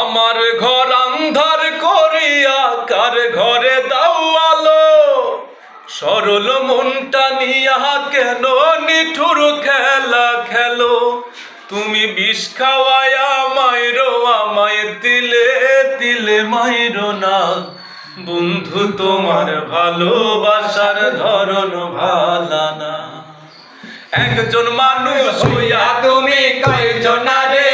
আমার ঘর আন্ধার করিয়া কার ঘরে দাও আলো, সরল মনটা নিয়া কেন নিঠুর খেলা খেলো। তুমি বিষ খাওয়ায়া মাইরো আমায় তিলে তিলে মাইরো না, বন্ধু তোমার ভালোবাসার ধরন ভালা না। একজন মানুষ হইয়া তুমি কয়জনারে